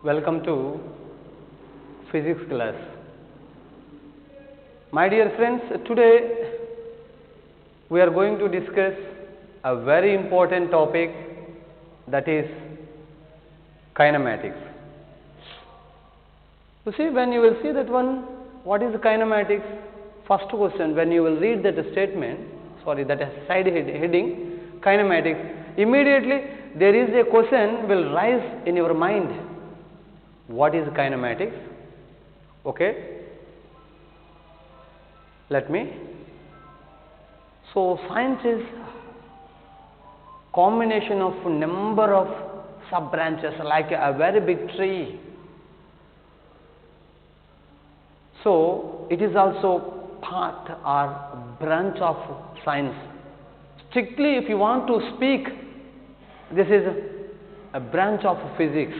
Welcome to physics class. My dear friends, today we are going to discuss a very important topic, that is kinematics. You see, when you will see that one, what is kinematics? First question, when you will read that statement, that side heading, kinematics, immediately there is a question will rise in your mind. What is kinematics? Okay, let me. So science is combination of number of sub branches, like a very big tree. So it is also part or branch of science. Strictly, if you want to speak, this is a branch of physics.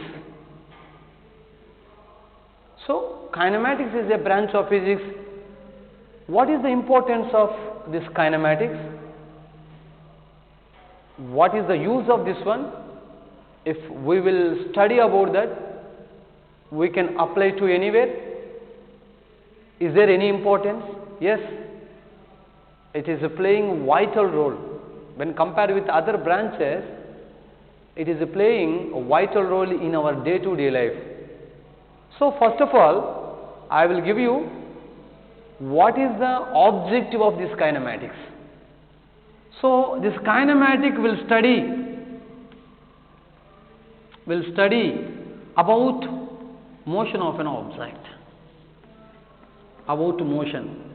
So kinematics is a branch of physics. What is the importance of this kinematics? What is the use of this one? If we will study about that, we can apply to anywhere. Is there any importance? Yes, it is playing vital role. When compared with other branches, it is playing a vital role in our day-to-day life. So first of all, I will give you what is the objective of this kinematics. So this kinematic will study about motion of an object, about motion.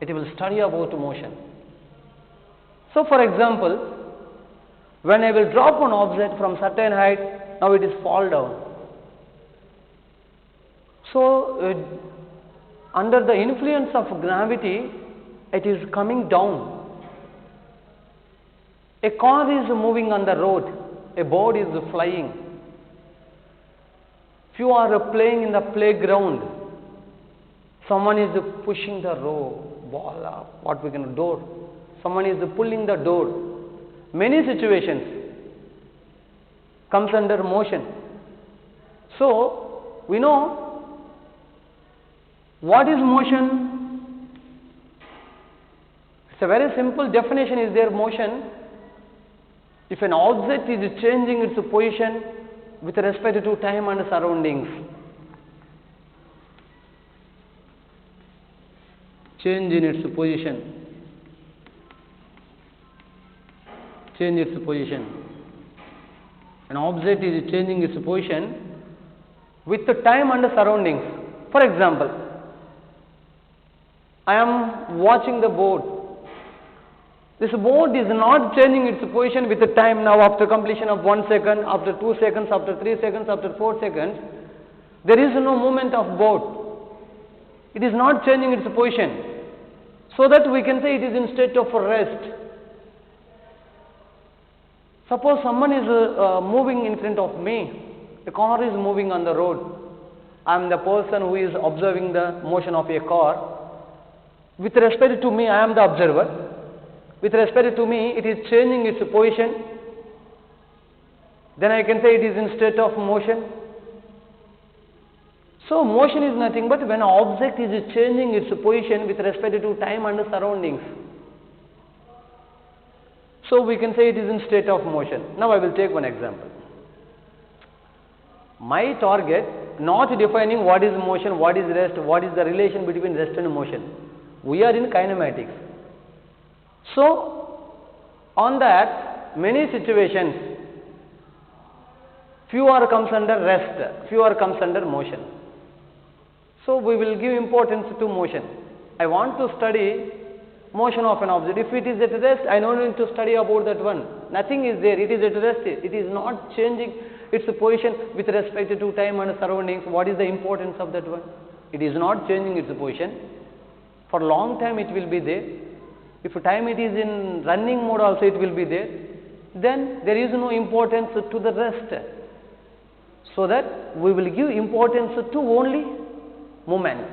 It will study about motion. So for example, when I will drop an object from certain height, now it is fall down. So under the influence of gravity, it is coming down. A car is moving on the road, a bird is flying. If you are playing in the playground, someone is pushing the ball up, what we can door, someone is pulling the door. Many situations comes under motion. So we know what is motion. It's a very simple definition is there. Motion, if an object is changing its position with respect to time and surroundings. Change in its position. Change its position. An object is changing its position with the time and the surroundings. For example, I am watching the board. This board is not changing its position with the time now after completion of 1 second, after 2 seconds, after 3 seconds, after 4 seconds. There is no movement of board. It is not changing its position. So that we can say it is in state of rest. Suppose someone is moving in front of me, a car is moving on the road. I am the person who is observing the motion of a car. With respect to me, I am the observer. With respect to me, it is changing its position. Then I can say it is in state of motion. So motion is nothing but when an object is changing its position with respect to time and surroundings. So we can say it is in state of motion. Now I will take one example. My target, not defining what is motion, what is rest, what is the relation between rest and motion. We are in kinematics. So on that, many situations, few are comes under rest, few are comes under motion. So we will give importance to motion. I want to study motion of an object. If it is at rest, I don't need to study about that one. Nothing is there. It is at rest. It is not changing its position with respect to time and surroundings. What is the importance of that one? It is not changing its position. For long time it will be there. If time it is in running mode also it will be there. Then there is no importance to the rest. So that we will give importance to only moment.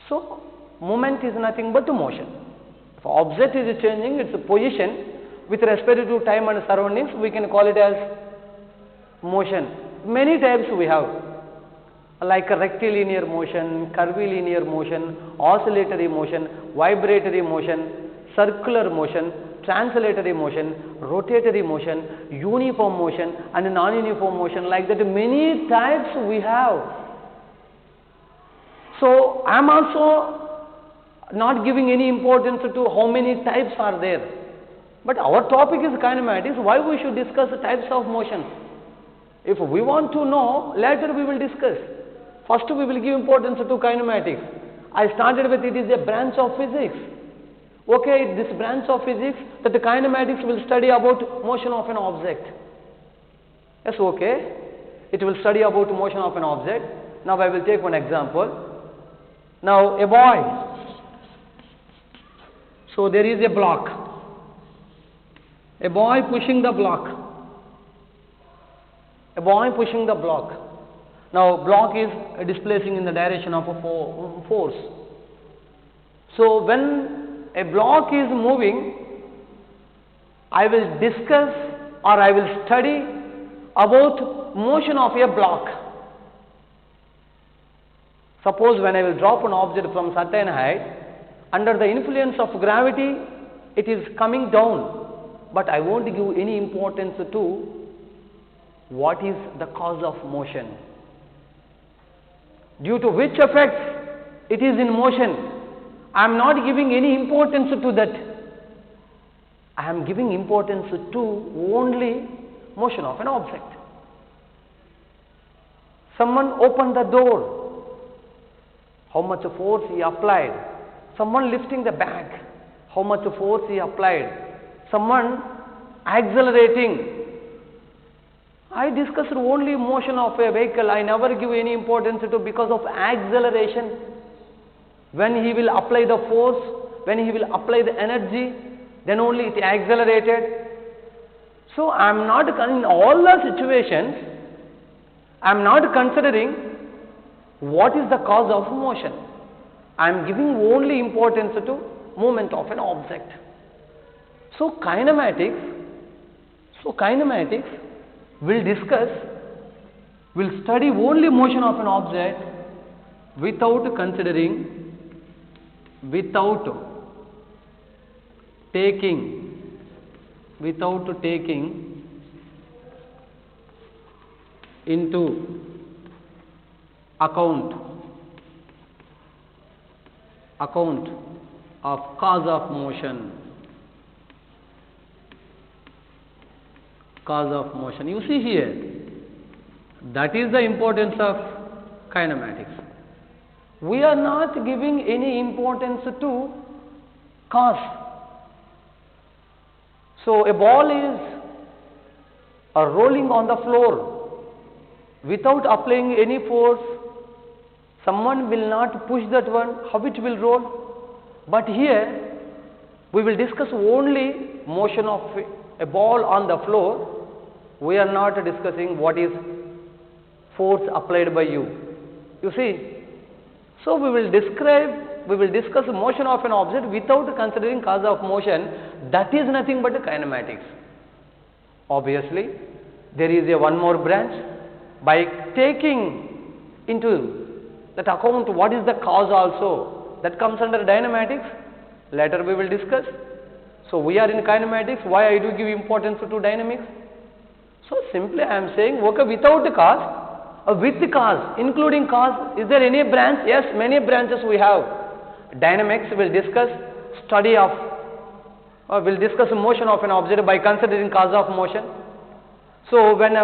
So movement is nothing but motion. If object is changing its position with respect to time and surroundings, we can call it as motion. Many types we have, like a rectilinear motion, curvilinear motion, oscillatory motion, vibratory motion, circular motion, translatory motion, rotatory motion, uniform motion and non-uniform motion. Like that, many types we have. So I am also not giving any importance to how many types are there, but our topic is kinematics. Why we should discuss the types of motion? If we want to know, later we will discuss. First we will give importance to kinematics. I started with it is a branch of physics. Okay, this branch of physics, that the kinematics will study about motion of an object. Yes, okay. It will study about motion of an object. Now I will take one example. Now a boy. So there is a block. A boy pushing the block. A boy pushing the block. Now block is displacing in the direction of a force. So when a block is moving, I will discuss or I will study about motion of a block. Suppose when I will drop an object from certain height, under the influence of gravity, it is coming down, but I won't give any importance to what is the cause of motion, due to which effects it is in motion. I am not giving any importance to that. I am giving importance to only motion of an object. Someone opened the door, how much force he applied. Someone lifting the bag, how much force he applied. Someone accelerating. I discussed only motion of a vehicle. I never give any importance to because of acceleration. When he will apply the force, when he will apply the energy, then only it accelerated. So I am not, in all the situations, I am not considering what is the cause of motion. I am giving only importance to movement of an object. So kinematics will discuss, will study only motion of an object without considering, without taking into account of cause of motion. Cause of motion. You see here, that is the importance of kinematics. We are not giving any importance to cause. So a ball is rolling on the floor without applying any force. Someone will not push that one, how it will roll. But here we will discuss only motion of a ball on the floor. We are not discussing what is force applied by you. You see. So we will discuss motion of an object without considering cause of motion. That is nothing but kinematics. Obviously, there is a one more branch. By taking into that account what is the cause also, that comes under dynamics. Later we will discuss. So we are in kinematics. Why I do give importance to dynamics? So simply I am saying, okay, without the cause, with the cause, including cause, is there any branch? Yes, many branches we have. Dynamics will discuss study of, will discuss motion of an object by considering cause of motion. So when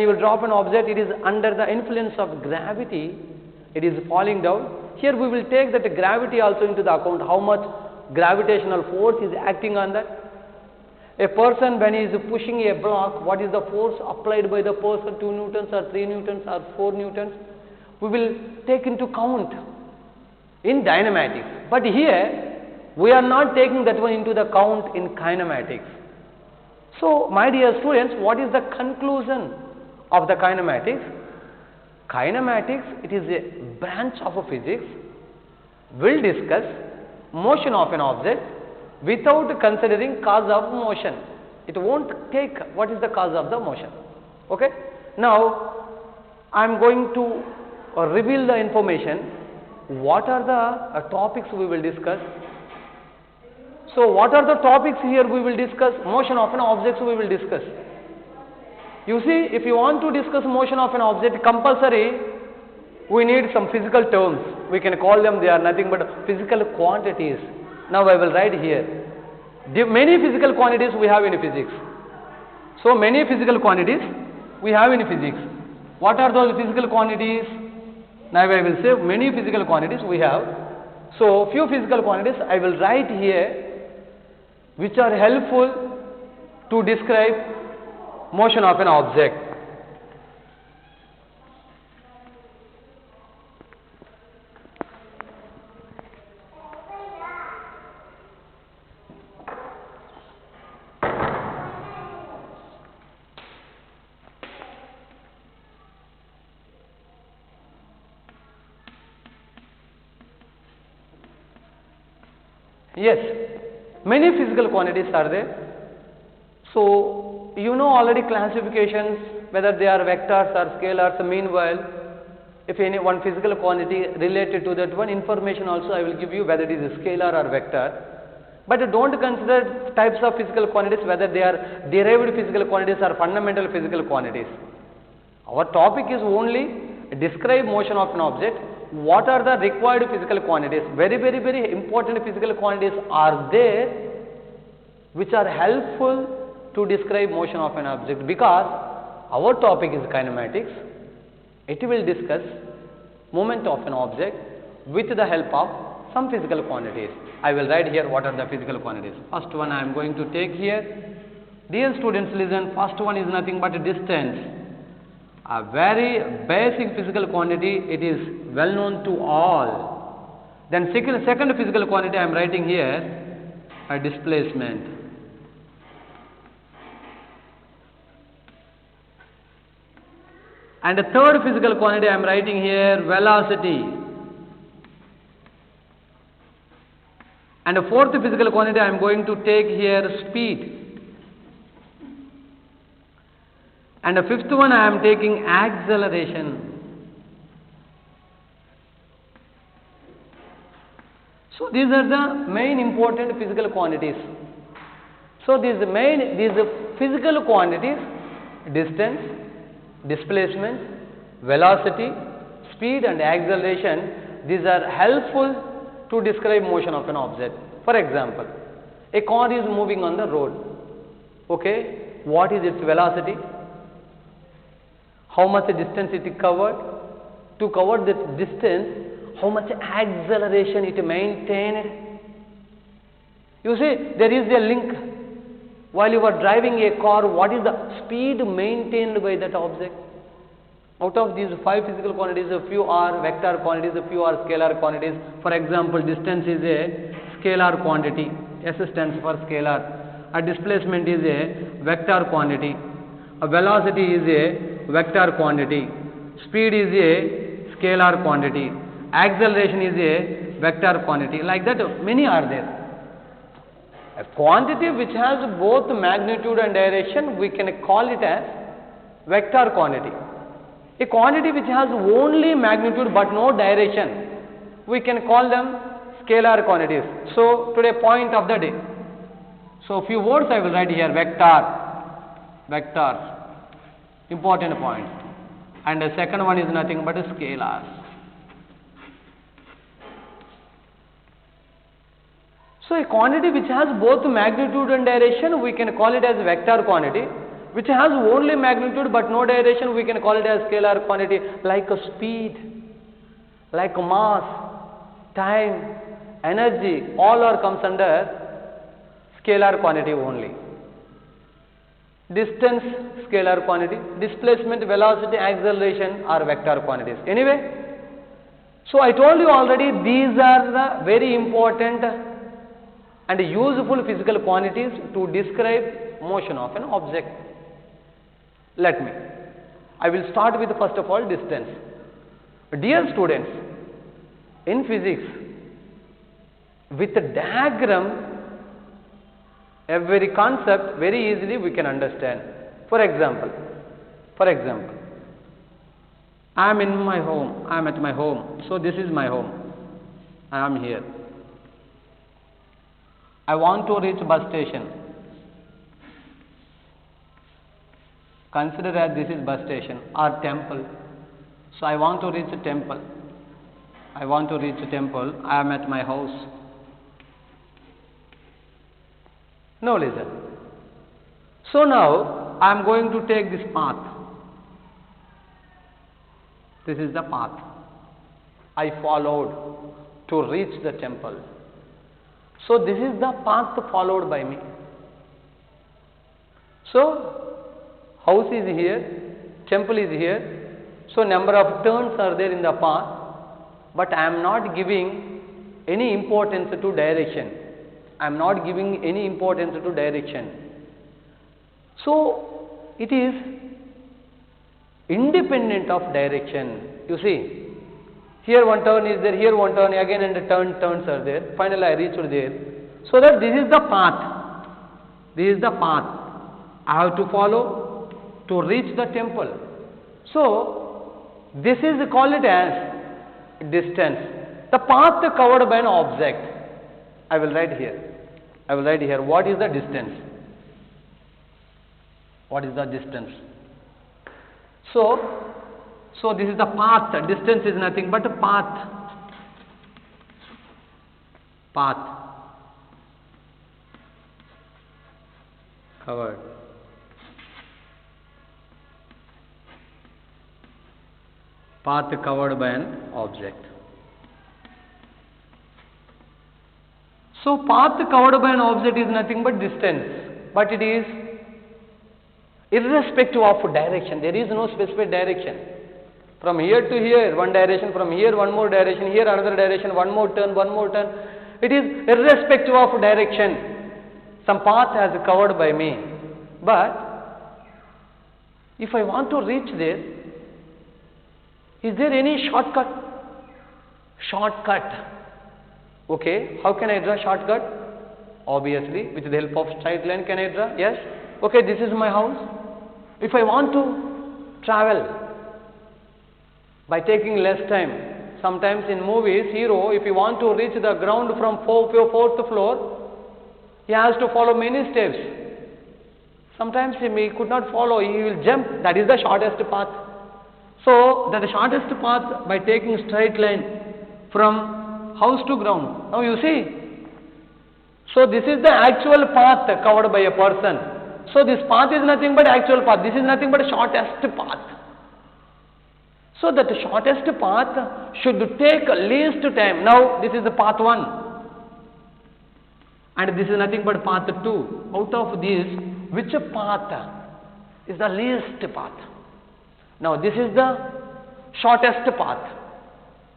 you will drop an object, it is under the influence of gravity, it is falling down. Here we will take that gravity also into the account, how much gravitational force is acting on that. A person when he is pushing a block, what is the force applied by the person, 2 newtons or 3 newtons or 4 newtons? We will take into count in dynamics. But here we are not taking that one into the count in kinematics. So my dear students, what is the conclusion of the kinematics? Kinematics, it is a branch of a physics, will discuss motion of an object without considering cause of motion. It won't take what is the cause of the motion. Okay. Now, I am going to reveal the information. What are the topics we will discuss? So, what are the topics here we will discuss? Motion of an object we will discuss. You see, if you want to discuss motion of an object, compulsory, we need some physical terms. We can call them, they are nothing but physical quantities. Now, I will write here. Many physical quantities we have in physics. So, many physical quantities we have in physics. What are those physical quantities? Now, I will say many physical quantities we have. So, few physical quantities I will write here which are helpful to describe motion of an object. Yes, many physical quantities are there. So, you know already classifications, whether they are vectors or scalars. Meanwhile, if any one physical quantity related to that one information also I will give you, whether it is a scalar or vector. But don't consider types of physical quantities, whether they are derived physical quantities or fundamental physical quantities. Our topic is only describe motion of an object. What are the required physical quantities? Very, very, very important physical quantities are there which are helpful to describe motion of an object, because our topic is kinematics. It will discuss movement of an object with the help of some physical quantities. I will write here what are the physical quantities. First one I am going to take here. Dear students, listen. First one is nothing but distance. A very basic physical quantity. It is well known to all. Then second physical quantity I am writing here, a displacement. And the third physical quantity I am writing here, velocity. And the fourth physical quantity I am going to take here, speed. And the fifth one I am taking acceleration. So these are the main important physical quantities. So these physical quantities, distance, displacement, velocity, speed and acceleration, these are helpful to describe motion of an object. For example, a car is moving on the road. Okay, what is its velocity? How much distance it covered? To cover that distance, how much acceleration it maintained? You see, there is a link. While you are driving a car, what is the speed maintained by that object? Out of these five physical quantities, a few are vector quantities, a few are scalar quantities. For example, distance is a scalar quantity. S stands for scalar. A displacement is a vector quantity. A velocity is a vector quantity. Speed is a scalar quantity. Acceleration is a vector quantity. Like that, many are there. A quantity which has both magnitude and direction, we can call it as vector quantity. A quantity which has only magnitude but no direction, we can call them scalar quantities. So, today point of the day. So, few words I will write here, vectors, important point. And the second one is nothing but scalars. So, a quantity which has both magnitude and direction, we can call it as vector quantity. Which has only magnitude but no direction, we can call it as scalar quantity, like a speed, like a mass, time, energy, all are comes under scalar quantity only. Distance, scalar quantity, displacement, velocity, acceleration are vector quantities. Anyway, so I told you already, these are the very important and useful physical quantities to describe motion of an object. I will start with first of all distance. Dear students, in physics, with a diagram, Every concept very easily we can understand. For example, I am in my home, I am at my home. So this is my home. I am here. I want to reach bus station. Consider that this is bus station or temple. So I want to reach a temple. I want to reach a temple. I am at my house. Now listen. So now I am going to take this path. This is the path I followed to reach the temple. So this is the path followed by me. So house is here, temple is here. So number of turns are there in the path, but I am not giving any importance to direction. I am not giving any importance to direction. So it is independent of direction. You see, here one turn is there, here one turn again, and the turns are there. Finally, I reached there. So that this is the path. This is the path I have to follow to reach the temple. So this is called as distance. The path covered by an object. I will write here. What is the distance? What is the distance? So this is the path. Distance is nothing but a path. Covered. Path covered by an object. So path covered by an object is nothing but distance, but it is irrespective of direction. There is no specific direction. From here to here, one direction, from here one more direction, here another direction, one more turn. It is irrespective of direction. Some path has covered by me. But if I want to reach there, is there any shortcut? Okay, how can I draw shortcut? Obviously, with the help of straight line can I draw? Yes. Okay, this is my house. If I want to travel by taking less time, sometimes in movies, hero, if he want to reach the ground from fourth floor, he has to follow many steps. Sometimes he could not follow, he will jump. That is the shortest path. So, the shortest path by taking straight line from house to ground. Now you see. So this is the actual path covered by a person. So this path is nothing but actual path. This is nothing but shortest path. So that shortest path should take least time. Now this is the path 1. And this is nothing but path 2. Out of these, which path is the least path? Now this is the shortest path.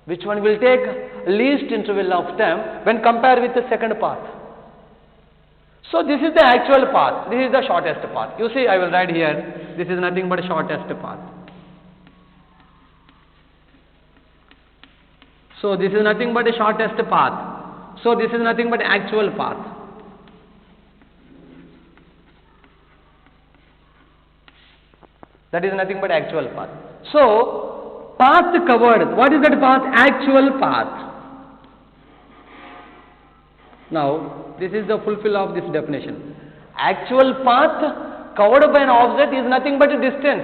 Which one will take least interval of time when compared with the second path? So this is the actual path. This is the shortest path. You see, I will write here. This is nothing but shortest path. So this is nothing but a shortest path. So this is nothing but actual path. That is nothing but actual path. So path covered. What is that path? Actual path. Now this is the fulfill of this definition. Actual path covered by an object is nothing but a distance.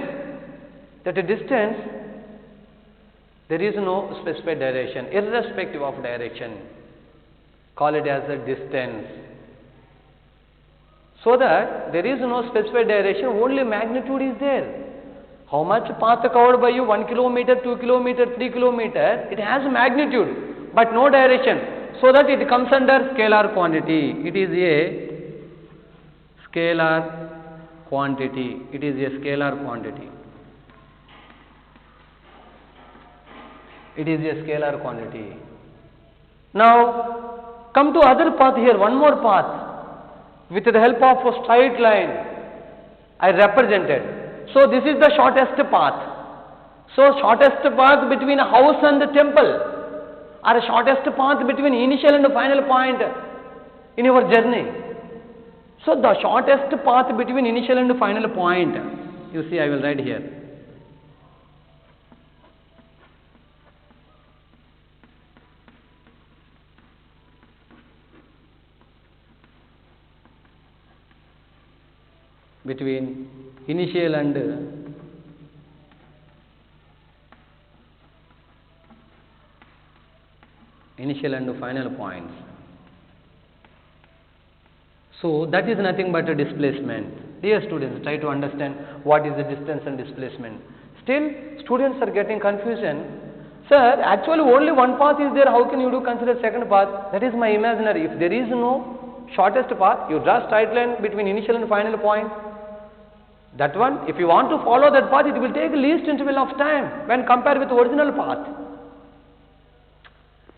That a distance, there is no specified direction, irrespective of direction. Call it as a distance. So that there is no specified direction, only magnitude is there. How much path covered by you? 1 kilometer, 2 kilometer, 3 kilometer. It has magnitude, but no direction. So that it comes under scalar quantity. It is a scalar quantity. It is a scalar quantity. It is a scalar quantity. Now, come to other path here, one more path. With the help of a straight line, I represented. So, this is the shortest path. So, shortest path between a house and the temple, or a shortest path between initial and final point in your journey. So the shortest path between initial and final point, you see I will write here. Between initial and final points. So that is nothing but a displacement. Dear students, try to understand what is the distance and displacement. Still, students are getting confusion. Sir, actually only one path is there. How can you do consider second path? That is my imaginary. If there is no shortest path, you draw straight line between initial and final point. That one, if you want to follow that path, it will take least interval of time when compared with the original path.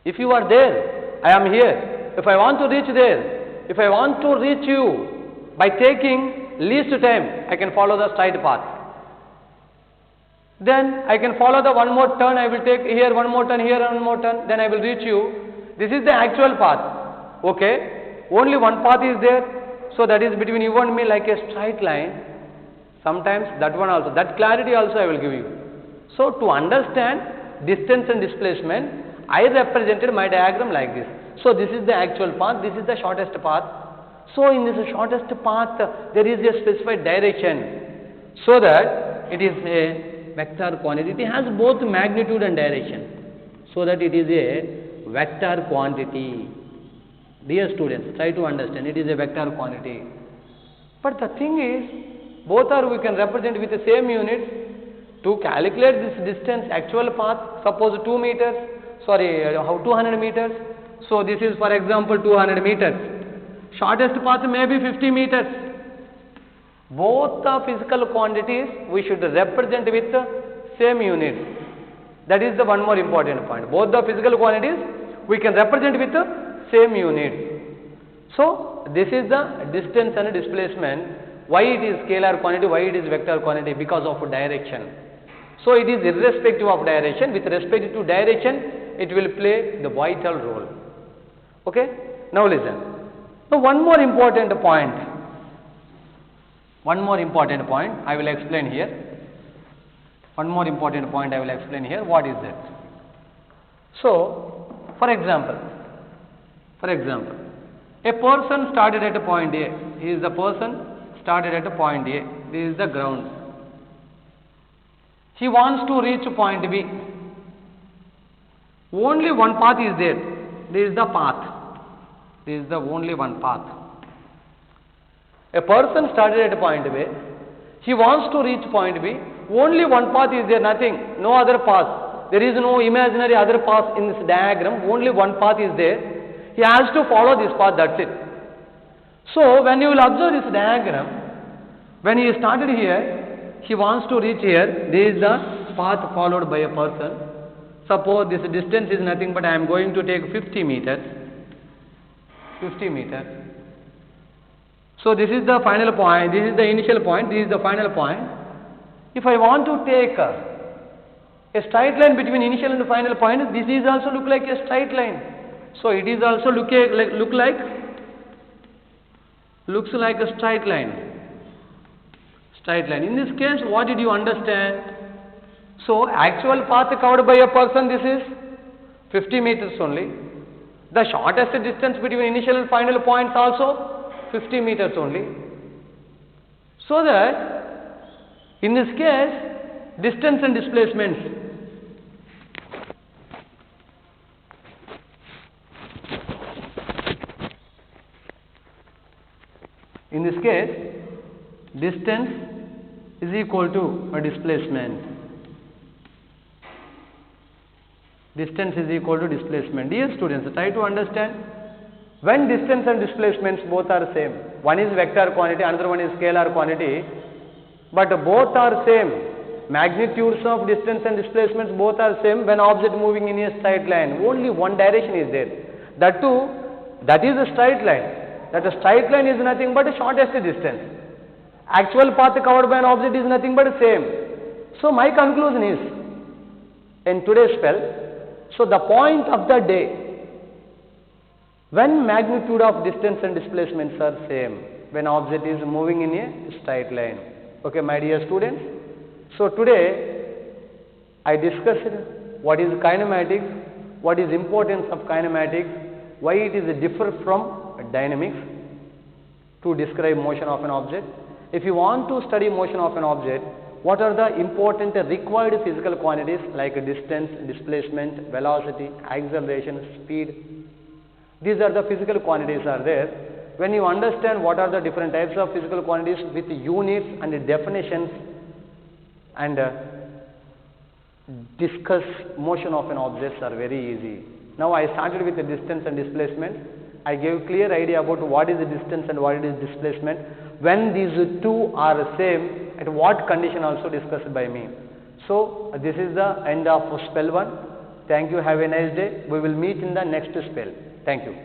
If you are there, I am here. If I want to reach there, if I want to reach you by taking least time, I can follow the straight path. Then I can follow the one more turn, I will take here one more turn, here one more turn, then I will reach you. This is the actual path. Okay? Only one path is there. So that is between you and me like a straight line. Sometimes that one also, that clarity also I will give you. So to understand distance and displacement, I represented my diagram like this. So this is the actual path, this is the shortest path. So in this shortest path, there is a specified direction. So that it is a vector quantity. It has both magnitude and direction. So that it is a vector quantity. Dear students, try to understand, it is a vector quantity. But the thing is, both are we can represent with the same units. To calculate this distance, actual path, suppose 200 meters. So this is for example 200 meters. Shortest path may be 50 meters. Both the physical quantities we should represent with the same units. That is the one more important point. Both the physical quantities we can represent with the same units. So this is the distance and displacement. Why it is scalar quantity, why it is vector quantity? Because of direction. So it is irrespective of direction. With respect to direction, it will play the vital role. Okay? Now listen. Now one more important point. I will explain here. What is that? So, for example, a person started at a point A. He is the person started at a point A. This is the ground. He wants to reach point B. Only one path is there. This is the path. This is the only one path. A person started at a point B. He wants to reach point B. Only one path is there, nothing. No other path. There is no imaginary other path in this diagram. Only one path is there. He has to follow this path, that's it. So when you will observe this diagram, when he started here, he wants to reach here. This is the path followed by a person. Suppose this distance is nothing but I am going to take 50 meters. So this is the final point, this is the initial point, this is the final point. If I want to take a straight line between initial and final point, this is also look like a straight line. So it is also looks like a straight line. In this case, what did you understand? So actual path covered by a person, this is 50 meters only. The shortest distance between initial and final points also 50 meters only. So that in this case, distance and displacements. In this case, distance is equal to a displacement. Distance is equal to displacement. Dear students, try to understand. When distance and displacements both are same, one is vector quantity, another one is scalar quantity, but both are same. Magnitudes of distance and displacements both are same when object moving in a straight line. Only one direction is there. That too, that is a straight line. That a straight line is nothing but a shortest distance. Actual path covered by an object is nothing but same. So my conclusion is, in today's spell, so the point of the day, when magnitude of distance and displacements are same, when object is moving in a straight line. Okay, my dear students. So today I discussed what is kinematics, what is importance of kinematics, why it is different from dynamics to describe motion of an object. If you want to study motion of an object, what are the important required physical quantities like distance, displacement, velocity, acceleration, speed? These are the physical quantities are there. When you understand what are the different types of physical quantities with units and definitions and discuss motion of an object are very easy. Now I started with the distance and displacement. I gave clear idea about what is the distance and what is displacement. When these two are same, at what condition also discussed by me. So this is the end of spell 1. Thank you. Have a nice day. We will meet in the next spell. Thank you.